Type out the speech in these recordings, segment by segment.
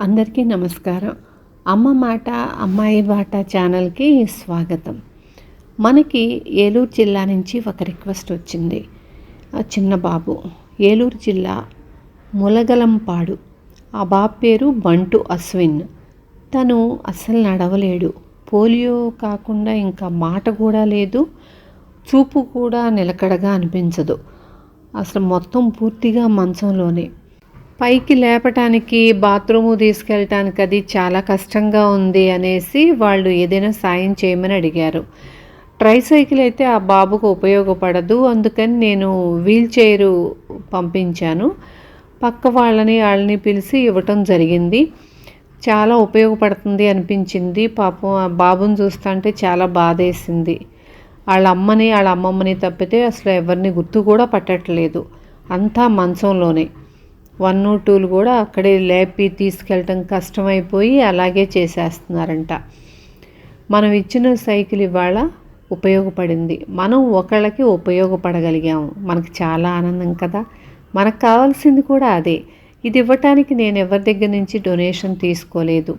అందరికీ నమస్కారం. అమ్మ మాట అమ్మాయి బాట ఛానల్కి స్వాగతం. మనకి ఏలూరు జిల్లా నుంచి ఒక రిక్వెస్ట్ వచ్చింది. చిన్న బాబు, ఏలూరు జిల్లా ములగలంపాడు. ఆ బాబు పేరు బంటు అశ్విన్. తను అస్సలు నడవలేడు. పోలియో కాకుండా ఇంకా మాట కూడా లేదు, చూపు కూడా నిలకడగా అనిపించదు. అసలు మొత్తం పూర్తిగా మంచంలోనే. పైకి లేపటానికి, బాత్రూము తీసుకెళ్ళటానికి అది చాలా కష్టంగా ఉంది అనేసి వాళ్ళు ఏదైనా సాయం చేయమని అడిగారు. ట్రైసైకిల్ అయితే ఆ బాబుకు ఉపయోగపడదు, అందుకని నేను వీల్ చైరు పంపించాను. పక్క వాళ్ళని పిలిచి ఇవ్వటం జరిగింది. చాలా ఉపయోగపడుతుంది అనిపించింది. పాపం ఆ బాబుని చూస్తుంటే చాలా బాధేసింది. వాళ్ళ అమ్మమ్మని తప్పితే అసలు ఎవరిని గుర్తు కూడా పట్టట్లేదు. అంతా మంచంలోనే. 1, 2 కూడా అక్కడే లేపి తీసుకెళ్ళటం కష్టమైపోయి అలాగే చేసేస్తున్నారంట. మనం ఇచ్చిన సైకిల్ ఇవాళ ఉపయోగపడింది. మనం ఒకళ్ళకి ఉపయోగపడగలిగాము. మనకు చాలా ఆనందం కదా. మనకు కావాల్సింది కూడా అదే. ఇది ఇవ్వటానికి నేను ఎవరి దగ్గర నుంచి డొనేషన్ తీసుకోలేదు.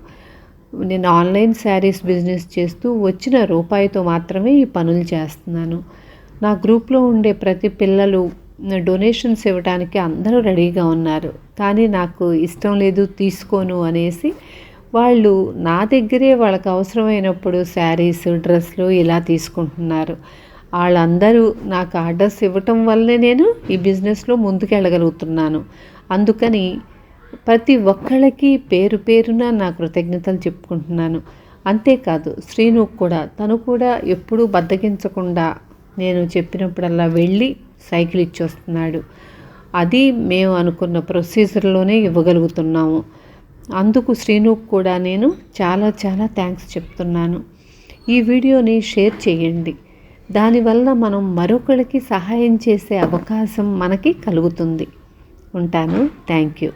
నేను ఆన్లైన్ శారీస్ బిజినెస్ చేస్తూ వచ్చిన రూపాయితో మాత్రమే ఈ పనులు చేస్తున్నాను. నా గ్రూప్లో ఉండే ప్రతి పిల్లలు డొనేషన్స్ ఇవ్వడానికి అందరూ రెడీగా ఉన్నారు. కానీ నాకు ఇష్టం లేదు, తీసుకోను అనేసి వాళ్ళు నా దగ్గరే వాళ్ళకి అవసరమైనప్పుడు శారీస్, డ్రెస్లు ఇలా తీసుకుంటున్నారు. వాళ్ళందరూ నాకు ఆర్డర్స్ ఇవ్వటం వల్లనే నేను ఈ బిజినెస్లో ముందుకెళ్ళగలుగుతున్నాను. అందుకని ప్రతి ఒక్కళ్ళకి పేరు పేరున నా కృతజ్ఞతలు చెప్పుకుంటున్నాను. అంతేకాదు శ్రీను కూడా, తను కూడా ఎప్పుడూ బద్దకించకుండా నేను చెప్పినప్పుడల్లా వెళ్ళి సైకిల్ ఇచ్చొస్తున్నాడు. అది మేము అనుకున్న ప్రొసీజర్లోనే ఇవ్వగలుగుతున్నాము. అందుకు శ్రీనుకు కూడా నేను చాలా చాలా థ్యాంక్స్ చెప్తున్నాను. ఈ వీడియోని షేర్ చేయండి. దానివల్ల మనం మరొకరికి సహాయం చేసే అవకాశం మనకి కలుగుతుంది. ఉంటాను. Thank you.